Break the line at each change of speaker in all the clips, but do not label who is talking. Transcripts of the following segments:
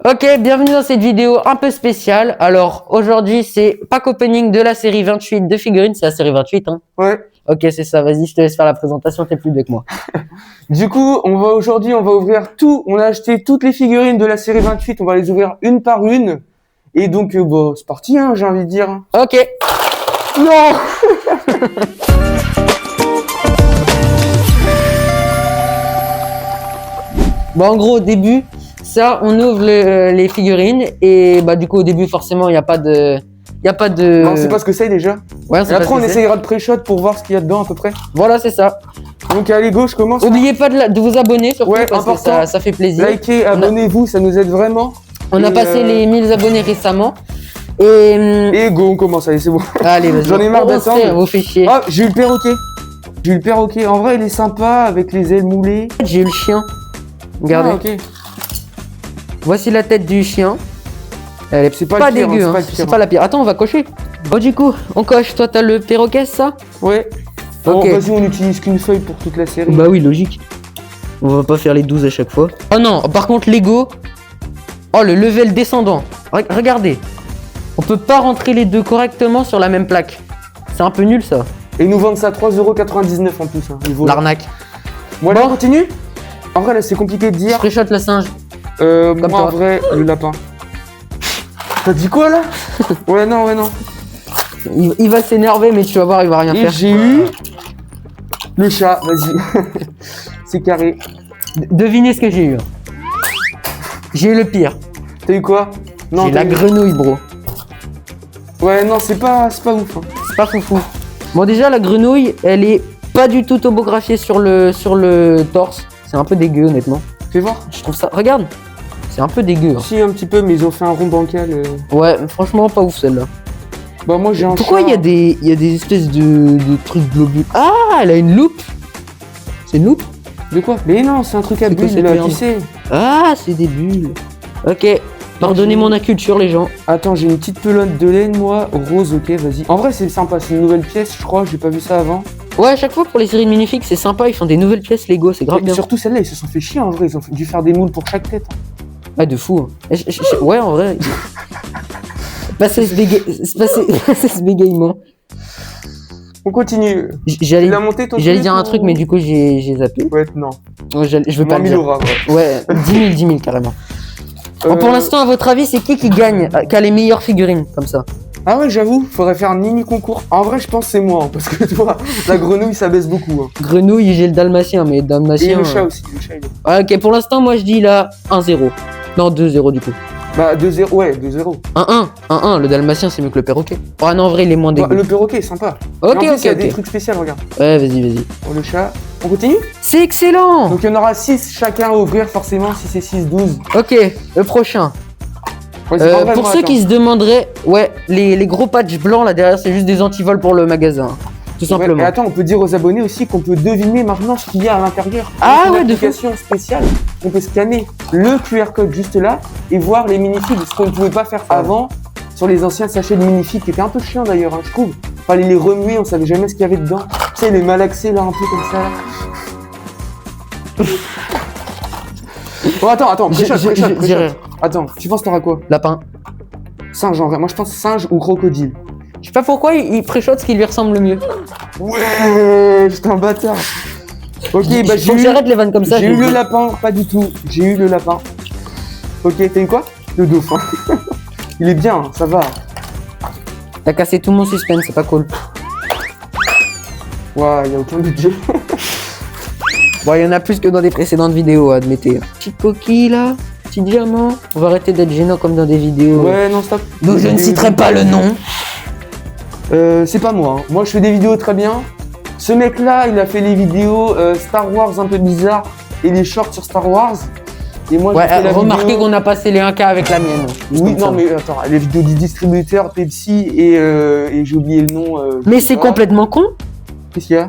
Ok, bienvenue dans cette vidéo un peu spéciale. Alors, aujourd'hui, c'est pack opening de la série 28 de figurines. C'est la série 28, hein?
Ouais.
Ok, c'est ça. Vas-y, je te laisse faire la présentation. T'es plus doué que moi.
Du coup, aujourd'hui, on va ouvrir tout. On a acheté toutes les figurines de la série 28. On va les ouvrir une par une. Et donc, bon, c'est parti, hein, j'ai envie de dire.
Ok.
Non.
Bon, en gros, au début, ça, on ouvre les figurines. Et bah, du coup, au début, forcément, il n'y a pas de...
Non, on sait pas ce que c'est déjà.
Ouais,
Et après, on essayera de pré-shot pour voir ce qu'il y a dedans à peu près.
Voilà, c'est ça.
Donc, allez, go, je commence.
Oubliez pas de vous abonner, surtout,
Ouais,
parce
important.
que ça fait plaisir.
Likez, abonnez-vous, ça nous aide vraiment.
On a passé les 1000 abonnés récemment. Et
go, on commence, allez, c'est bon.
allez, vas-y.
J'en ai marre d'attendre.
Vous fait chier.
Ah, j'ai eu le perroquet. J'ai eu le perroquet. En vrai, il est sympa avec les ailes moulées.
J'ai eu le chien. Regardez.
Ah, ok.
Voici la tête du chien. Elle est
C'est pas
pas
le pire,
dégueu,
hein,
hein. C'est pas la pire. Attends, on va cocher. Bon, du coup, on coche. Toi, t'as le perroquet, ça?
Ouais.
Ok.
Bon, vas-y, on n'utilise qu'une feuille pour toute la série.
Bah oui, logique. On va pas faire les 12 à chaque fois. Oh non, par contre, Lego. Oh, le level descendant. Regardez. On peut pas rentrer les deux correctement sur la même plaque. C'est un peu nul, ça.
Et ils nous vendent ça 3,99€ en plus. Hein,
L'arnaque.
Voilà,
Bon.
on continue. En vrai, là, c'est compliqué de
Je
dire.
pré-shot le singe.
Moi,
toi.
en vrai, le lapin. T'as dit quoi, là? Ouais, non.
Il va s'énerver, mais tu vas voir, il va rien
Et
faire.
j'ai eu le chat, vas-y. C'est carré.
Devinez ce que j'ai eu. J'ai eu le pire.
T'as eu quoi? Non,
J'ai la
t'as eu-
grenouille, bro.
Ouais, non, c'est pas ouf. Hein.
C'est pas foufou. Bon, déjà, la grenouille, elle est pas du tout topographiée sur le torse. C'est un peu dégueu, honnêtement.
Fais voir.
Je trouve ça. Regarde. C'est un peu dégueu. Hein.
Si, un petit peu, mais ils ont fait un rond bancal.
Ouais, franchement, pas ouf celle-là.
Bah, moi, j'ai un
Pourquoi
chat.
il y a des espèces de trucs globuleux? Ah, elle a une loupe. C'est une loupe?
De quoi? Mais non, c'est un truc à
C'est quoi
bulles,
cette
là,
merde?
tu sais.
Ah, c'est des bulles. Ok. Pardonnez mon inculture, les gens.
Attends, j'ai une petite pelote de laine, moi. Rose, ok, vas-y. En vrai, c'est sympa, c'est une nouvelle pièce, je crois, j'ai pas vu ça avant.
Ouais, à chaque fois pour les séries de minifigs, c'est sympa. Ils font des nouvelles pièces Lego, c'est grave
Et
bien.
surtout celle-là, ils se sont fait chier en vrai, ils ont dû faire des moules pour chaque tête.
Ouais, de fou. Hein. Ouais, en vrai. Passer ce bégaiement.
On continue.
J'allais
Tu l'as monté ton
j'allais
truc,
dire un
ou-
truc, mais du coup, j'ai zappé.
Ouais, non.
Ouais, je veux pas
Moins
le
1000
dire.
euros, ouais.
Ouais, 10 000 carrément. Bon, pour l'instant, à votre avis, c'est qui gagne, qui a les meilleures figurines, comme ça?
Ah ouais, j'avoue, faudrait faire un mini concours. En vrai, je pense que c'est moi, hein, parce que toi, la grenouille, ça baisse beaucoup. Hein.
Grenouille, j'ai le dalmatien, mais le dalmatien...
Et le chat aussi, le chat, il est...
Ah, ok, pour l'instant, moi, je dis là 1-0. Non, 2-0 du coup.
Bah, 2-0, ouais, 2-0.
1-1, le dalmatien, c'est mieux que le perroquet. Ah non, en vrai, il est moins
Bah,
dégueu.
le perroquet est sympa.
Ok,
Et en plus,
ok,
il y a des
ok.
trucs spéciaux, regarde.
Ouais, vas-y.
Pour le chat. On continue?
C'est excellent.
Donc, il y en aura 6 chacun à ouvrir, forcément, si c'est 6, 12.
Ok, le prochain.
Ouais, c'est pas vrai,
Pour
moi,
ceux
attends.
qui se demanderaient, ouais, les gros patchs blancs là derrière, c'est juste des antivols pour le magasin. Tout
Ouais,
simplement.
et attends, on peut dire aux abonnés aussi qu'on peut deviner maintenant ce qu'il y a à l'intérieur.
Ah
Avec
ouais,
une
de
application spéciale. On peut scanner le QR code juste là et voir les minifigs, ce qu'on ne pouvait pas faire avant sur les anciens sachets de minifigs, qui étaient un peu chiants d'ailleurs, hein, je trouve. Fallait les remuer, on savait jamais ce qu'il y avait dedans. Tu sais, les malaxés là, un peu comme ça. Là. Bon, attends, pré-shot.
J'irai.
Attends, tu penses t'auras quoi?
Lapin.
Singe en vrai. Moi je pense singe ou crocodile.
Je sais pas pourquoi il pré-shot ce qui lui ressemble le mieux.
Ouais, j'étais un bâtard. Ok, bah
Faut que j'arrête les vannes comme ça.
j'ai eu le lapin, pas du tout. J'ai eu le lapin. Ok, t'as eu quoi? Le dauphin. Il est bien, ça va.
T'as cassé tout mon suspense, c'est pas cool.
Ouah, y a aucun budget.
Bon, il y en a plus que dans des précédentes vidéos, admettez. Petite coquille là, petit diamant. On va arrêter d'être gênant comme dans des vidéos.
Ouais, non, stop.
Donc je ne citerai pas le nom.
C'est pas moi. Hein. Moi, je fais des vidéos très bien. Ce mec-là, il a fait les vidéos Star Wars un peu bizarres et les shorts sur Star Wars. Et moi,
Ouais,
j'ai fait la
remarquez
vidéo...
qu'on a passé les 1K avec la mienne. Juste
Oui,
comme
non,
ça.
mais attends, les vidéos du distributeur Pepsi et j'ai oublié le nom.
Mais
je sais
c'est
pas.
complètement con.
Qu'est-ce qu'il y a?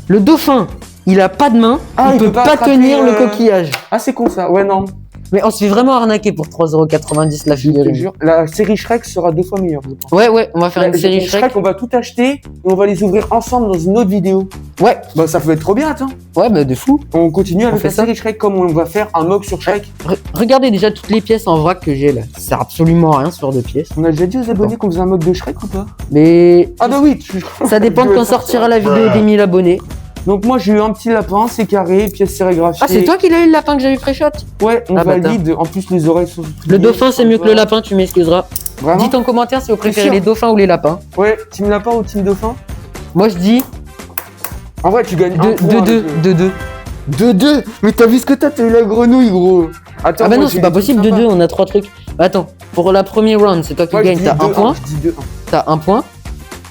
Le dauphin, il a pas de main,
Ah,
il peut pas
attraper,
tenir le coquillage.
Ah, c'est con ça. Ouais, non.
Mais on se fait vraiment arnaquer pour 3,90€ la
Je te
figurine.
jure. La série Shrek sera 2 fois meilleure, je pense.
Ouais, on va faire une série Shrek.
On va tout acheter et on va les ouvrir ensemble dans une autre vidéo.
Ouais,
Bah ça peut être trop bien, attends.
ouais, bah de fou.
On continue avec
fait
la
ça.
série Shrek comme on va faire un mock sur Shrek.
Regardez déjà toutes les pièces en vrac que j'ai là. Ça sert absolument à rien ce genre de pièces.
On a déjà dit aux abonnés qu'on faisait un mock de Shrek ou pas?
Mais
Ah bah oui,
ça dépend de quand sortira la vidéo des 1000 abonnés.
Donc moi j'ai eu un petit lapin, c'est carré, pièce sérigraphiée.
Ah, c'est toi qui l'as eu le lapin que j'ai eu pré-shot?
Ouais, on
Ah,
valide. En plus les oreilles sont.
Le dauphin c'est mieux que le lapin, tu m'excuseras.
Vraiment?
Dites en commentaire si vous préférez
sûr.
les dauphins ou les lapins.
Ouais, team lapin ou team dauphin?
Moi je dis
En vrai tu gagnes un point.
2-2.
2-2. Mais t'as vu ce que t'as eu la grenouille gros. Attends,
Ah bah
moi,
non,
j'ai
c'est pas
des trucs
possible,
sympas.
2-2, on a 3 trucs. Attends, pour la première round, c'est toi qui
Moi, je
gagne,
dis
t'as 1
2-1,
point.
Je dis 2-1.
T'as 1 point.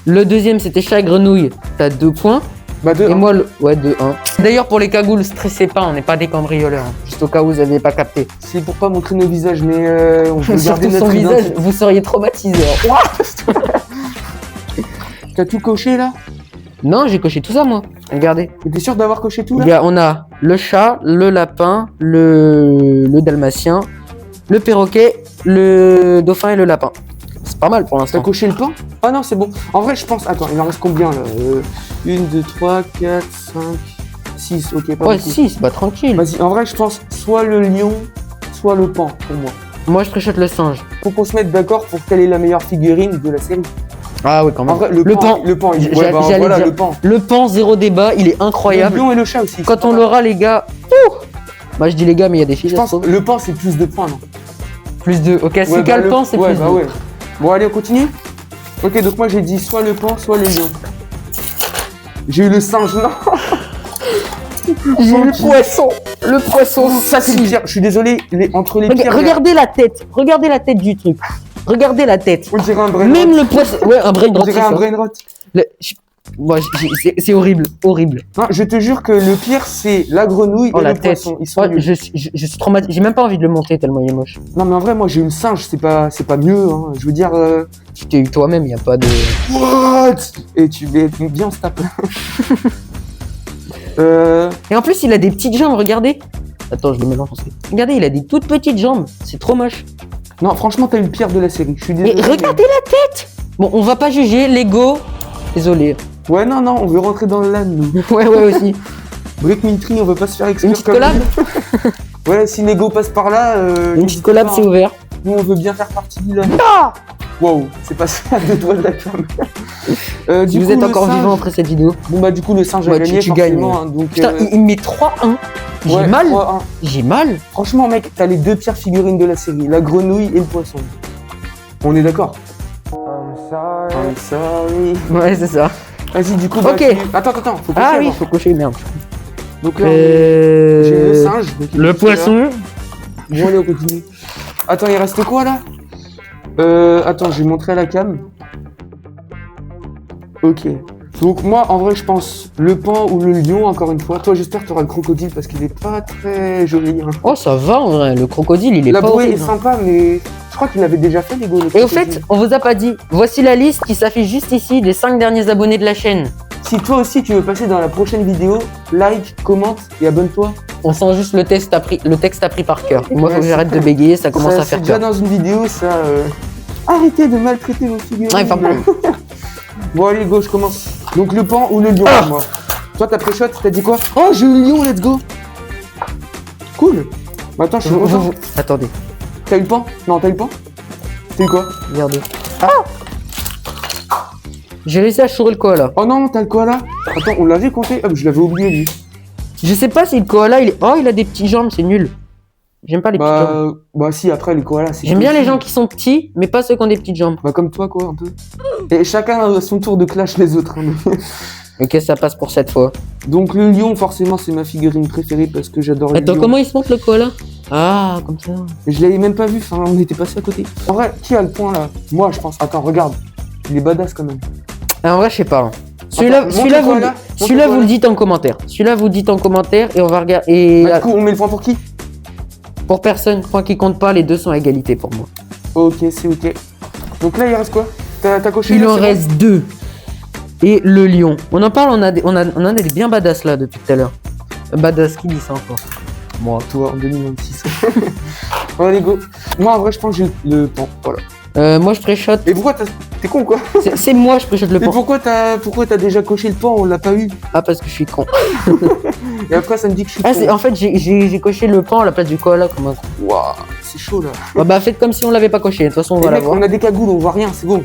Le deuxième c'était chat grenouille, t'as 2 points.
Bah 2-1.
Et moi, ouais, 2-1. D'ailleurs, pour les cagoules, stressez pas, on n'est pas des cambrioleurs. Juste au cas où vous n'aviez pas capté.
C'est pour pas montrer nos visages, mais on peut garder
Surtout
notre
son visage,
identité.
vous seriez traumatisé.
T'as tout coché là?
Non, j'ai coché tout ça, moi. Regardez.
Et t'es sûr d'avoir coché tout
Il
là?
y a, on a le chat, le lapin, le dalmatien, le perroquet, le dauphin et le lapin. C'est pas mal pour
T'as
l'instant.
coché le pain? Ah non, c'est bon. En vrai, je pense. Attends, il en reste combien là 1, 2, 3, 4, 5, 6. Ok, pas
Ouais,
beaucoup.
6, bah tranquille.
Vas-y, en vrai, je pense soit le lion, soit le pan pour moi.
Moi, je préchote le singe.
Faut qu'on se mette d'accord pour quelle est la meilleure figurine de la série.
Ah ouais, quand
En
même.
vrai,
Le pan.
Le pan, il...
J'allais
ouais, bah,
dire.
voilà, le pan.
Le pan, zéro débat, il est incroyable.
Le lion et le chat aussi.
Quand on l'aura, les gars. Ouh, bah, je dis les gars, mais il y a des filles.
Je pense que le pan, c'est plus de points, non?
Plus de. Ok, si
bah,
le pan, c'est
ouais,
plus
bah
de.
ouais. Bon, allez, on continue. Ok, donc moi j'ai dit soit le pan, soit le lion. J'ai eu le singe, non?
J'ai le poisson. Le poisson.
Ça, c'est le pire. Je suis désolé, entre les pires.
Regardez la tête. Regardez la tête du truc. Regardez la tête.
On dirait un brain
Même
rot.
le poisson. Ouais, un brain
On
rot.
dirait un brain rot.
Moi, c'est horrible. Horrible.
Non, je te jure que le pire, c'est la grenouille
Oh,
et
la
le
tête.
poisson. Ils sont
Ouais,
nuls.
je suis traumatisé. J'ai même pas envie de le monter tellement il est moche.
Non, mais en vrai, moi j'ai eu le singe, c'est pas mieux. Hein. Je veux dire.
Tu t'es eu toi-même, y a pas de.
What? Et tu vas bien se taper.
Et en plus, il a des petites jambes, regardez. Attends, je le mets dans le français. Regardez, il a des toutes petites jambes. C'est trop moche.
Non, franchement, t'as eu le pire de la série. Je suis
Mais
désolé.
regardez la tête. Bon, on va pas juger. Lego. Désolé.
Ouais, non, on veut rentrer dans le LAN, nous.
Ouais, aussi.
Brick Military, on veut pas se faire exclure.
Une petite
comme
collab.
nous. Ouais, si Nego passe par là.
Une petite collab, c'est ouvert.
Nous, on veut bien faire partie du LAN.
Ah,
Wow, c'est passé à 2 doigts de la cam.
si vous êtes encore vivant après cette vidéo.
Bon, bah, du coup, le singe a
Ouais,
gagné.
tu gagnes.
Forcément, hein, donc,
Putain, il met 3-1. J'ai
ouais,
mal.
3-1.
J'ai mal.
Franchement, mec, t'as les 2 pires figurines de la série, la grenouille et le poisson. On est d'accord? I'm sorry.
Ouais, c'est ça.
Vas-y, du coup,
Ok.
Attends, faut cocher
Ah oui,
avant.
faut cocher, merde.
Donc là, j'ai le singe. donc il est
Le
juste
poisson.
là. Bon, allez, on continue. Attends, il reste quoi là? Attends, je vais montrer à la cam. Ok. Donc moi, en vrai, je pense le pan ou le lion, encore une fois. Toi, j'espère que tu auras le crocodile parce qu'il est pas très joli. Hein.
Oh, ça va en vrai. Le crocodile, il est
La
pas
bouée est
horrible.
sympa, mais je crois qu'il avait déjà fait les goals.
Et au fait, on vous a pas dit. Voici la liste qui s'affiche juste ici des 5 derniers abonnés de la chaîne.
si toi aussi tu veux passer dans la prochaine vidéo, like, commente et abonne-toi.
On sent juste le texte appris par cœur. Et moi, faut
Ouais,
que j'arrête de bégayer, ça commence à
C'est
faire
déjà
peur.
dans une vidéo, ça. Arrêtez de maltraiter vos figurines.
Ouais, enfin bon.
Bon, allez, go, je commence. Donc le pan ou le lion pour moi. Toi, t'as pré-shot, t'as dit quoi? Oh, j'ai eu le lion, let's go. Cool. Bah, attends, je suis content.
Attendez,
T'as eu le pan? Non, t'as eu le pan? T'as eu quoi?
regardez. J'ai laissé à chourer le koala.
Oh non, t'as le koala. Attends, on l'avait compté. Ah, mais je l'avais oublié lui.
Je sais pas si le koala, il est... Oh, il a des petites jambes, c'est nul. J'aime pas les petites jambes.
Bah si, après le koala, c'est.
J'aime bien les gens qui sont petits, mais pas ceux qui ont des petites jambes.
Bah comme toi, quoi, un peu. Et chacun a son tour de clash les autres. Hein.
Ok, ça passe pour cette fois.
Donc le lion, forcément, c'est ma figurine préférée parce que j'adore les
Attends,
lions.
comment il se monte le koala? Ah, comme ça.
Mais je l'avais même pas vu, enfin, on était passé à côté. En vrai, qui a le point là? Moi, je pense. Attends, regarde. Il est badass quand même.
Ah, en vrai, je sais pas. hein. Celui-là,
Attends,
celui-là,
montre le
vous,
koala.
celui-là,
Montre
vous
le
le dites en commentaire. Celui-là, vous le dites en commentaire et on va regarder. Et
Bah, du coup, on met le point pour qui?
pour personne, point qui compte pas, les deux sont à égalité pour moi.
Ok, c'est ok. Donc là, il reste quoi? T'as coché
Il
là,
en
c'est
reste deux. Et le lion. On en parle, on a des bien badass là depuis tout à l'heure. Badass, qui dit ça encore?
Moi, toi, en 2026. Ouais, allez, go. Moi, en vrai, je pense que j'ai le pan. Voilà.
Moi je pré-shot.
Et pourquoi t'es con, quoi?
C'est moi je pré-shot le
Mais
pan.
pourquoi t'as déjà coché le pan? On l'a pas eu.
Ah, parce que je suis con.
Et après, ça me dit que je suis
Ah,
con.
en fait, j'ai coché le pan à la place du koala comme un con.
Waouh, c'est chaud, là.
Bah, faites comme si on l'avait pas coché. De toute façon, on
Les
va
mecs,
l'avoir.
on a des cagoules, on voit rien, c'est bon.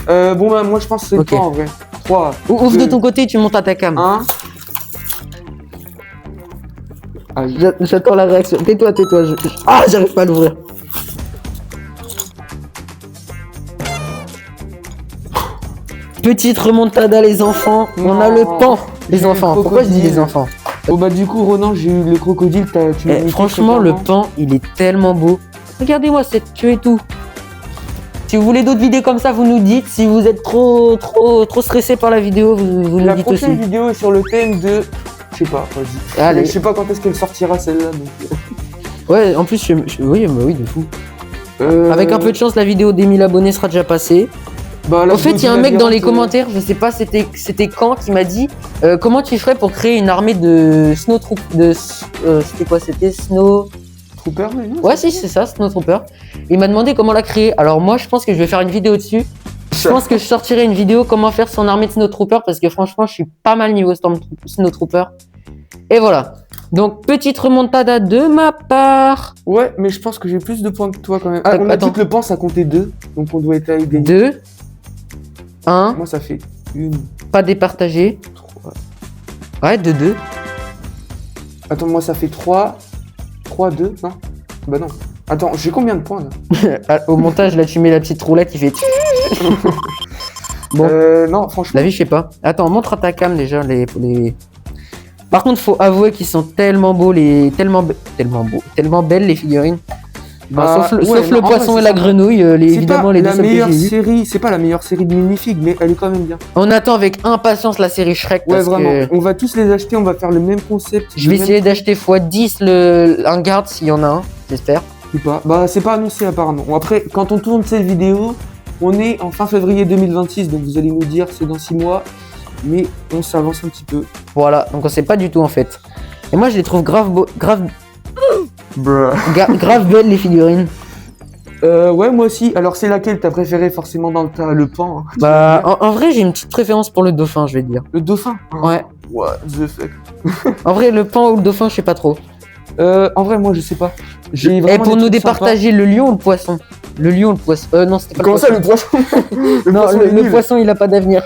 Bon, bah, moi, je pense que c'est
Ok.
le pan, en vrai. 3,
Ouvre de ton côté, tu montes à ta cam.
1.
J'attends la réaction. Tais-toi. Ah, j'arrive pas à l'ouvrir. Petite remontada, les enfants. On a
Non.
le pan, les
J'ai eu
enfants.
le
Pourquoi je dis
crocodile.
les enfants?
Bon, bah, du coup, Ronan, j'ai eu le crocodile, tu m'as mis
Franchement, le pan, il est tellement beau. Regardez-moi cette queue et tout. Si vous voulez d'autres vidéos comme ça, vous nous dites. Si vous êtes trop stressé par la vidéo, vous nous
La
dites
prochaine
aussi.
vidéo est sur le thème de. Je sais pas, vas-y.
Allez.
Je sais pas quand est-ce qu'elle sortira celle-là. Donc...
Ouais, en plus, oui, bah oui, de fou.
Euh,
Avec un peu de chance, la vidéo des 1000 abonnés sera déjà passée.
bah, la
En fait, il y a un
vidéo
mec dans les
labyrinthe,
commentaires, je sais pas c'était quand, qui m'a dit comment tu ferais pour créer une armée de c'était quoi? C'était Snow.
Trooper, oui, non,
Ouais, si, c'est ça, Snowtrooper. Il m'a demandé comment la créer. Alors, moi, je pense que je vais faire une vidéo dessus. Je pense que je sortirai une vidéo comment faire son armée de Snowtrooper parce que franchement, je suis pas mal niveau Snowtrooper. Et voilà. Donc, petite remontada de ma part.
Ouais, mais je pense que j'ai plus de points que toi quand même. Ah, on a
Attends.
dit que le pan ça comptait 2, donc on doit être à égalité.
2, 1,
Moi ça fait 1,
pas départagé.
3.
Ouais, 2.
Attends, moi ça fait 3, 2, non? Bah non. Attends, j'ai combien de points là?
Au montage, là, tu mets la petite roulette qui fait. Bon.
Non, franchement.
La vie, je sais pas. Attends, montre à ta cam déjà les. Par contre, faut avouer qu'ils sont tellement beaux, tellement belles les figurines.
Bah,
sauf
ouais,
le
non, en vrai,
poisson
c'est
et la
ça.
grenouille,
C'est
évidemment
pas
les deux
la
seuls que
meilleure
j'ai vus.
série, c'est pas la meilleure série de Minifig, mais elle est quand même bien.
On attend avec impatience la série Shrek
Ouais,
parce
vraiment.
que
On va tous les acheter, on va faire le même concept.
je vais
le même
essayer d'acheter x10 un garde s'il y en a un, j'espère.
Ou pas. Bah, c'est pas annoncé apparemment. Bon, après, quand on tourne cette vidéo, on est en fin février 2026, donc vous allez nous dire c'est dans 6 mois, mais on s'avance un petit peu.
Voilà, donc on sait pas du tout en fait. Et moi je les trouve grave belles les figurines.
Ouais, moi aussi. Alors, c'est laquelle t'as préféré forcément dans le tas? Le pan. Hein.
Bah en vrai j'ai une petite préférence pour le dauphin, je vais te dire.
Le dauphin.
Ouais.
What the fuck.
En vrai le pan ou le dauphin, je sais pas trop.
En vrai, moi, je sais pas. J'ai
Et
vraiment
pour
des
nous
trucs
départager, le lion ou le poisson? Le lion ou le poisson? Non, c'était pas
sympas. Comment ça,
le
le poisson?
poisson. Non,
poisson est
le
nul.
poisson il a pas d'avenir.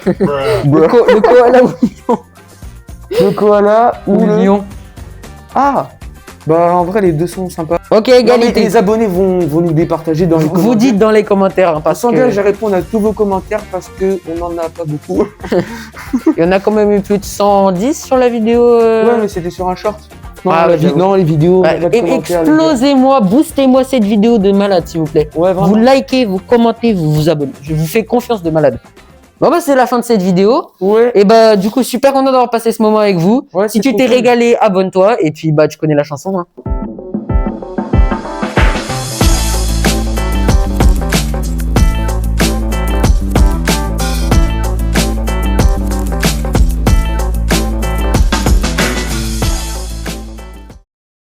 Bruh.
Le koala ou
Le koala
ou le lion?
Ah. Bah, en vrai, les deux sont sympas.
Ok,
Non, mais
égalité.
les abonnés vont nous départager dans les commentaires.
Vous dites dans les commentaires, hein,
Parce
parce
s'engage
que
à répondre à tous vos commentaires parce que on en a pas beaucoup.
il y en a quand même eu plus de 110 sur la vidéo.
Ouais, mais c'était sur un short. Non,
Ah, ouais, j'avoue.
non, les vidéos.
Ouais,
pas de commentaires, les gars.
explosez-moi, boostez-moi cette vidéo de malade, s'il vous plaît.
Ouais, vraiment.
Vous likez, vous commentez, vous vous abonnez. Je vous fais confiance de malade. Bon bah c'est la fin de cette vidéo.
Ouais.
Et bah du coup super content d'avoir passé ce moment avec vous.
Ouais,
Si
c'est
tu
trop
t'es
cool.
régalé, abonne-toi et puis bah tu connais la chanson. Hein.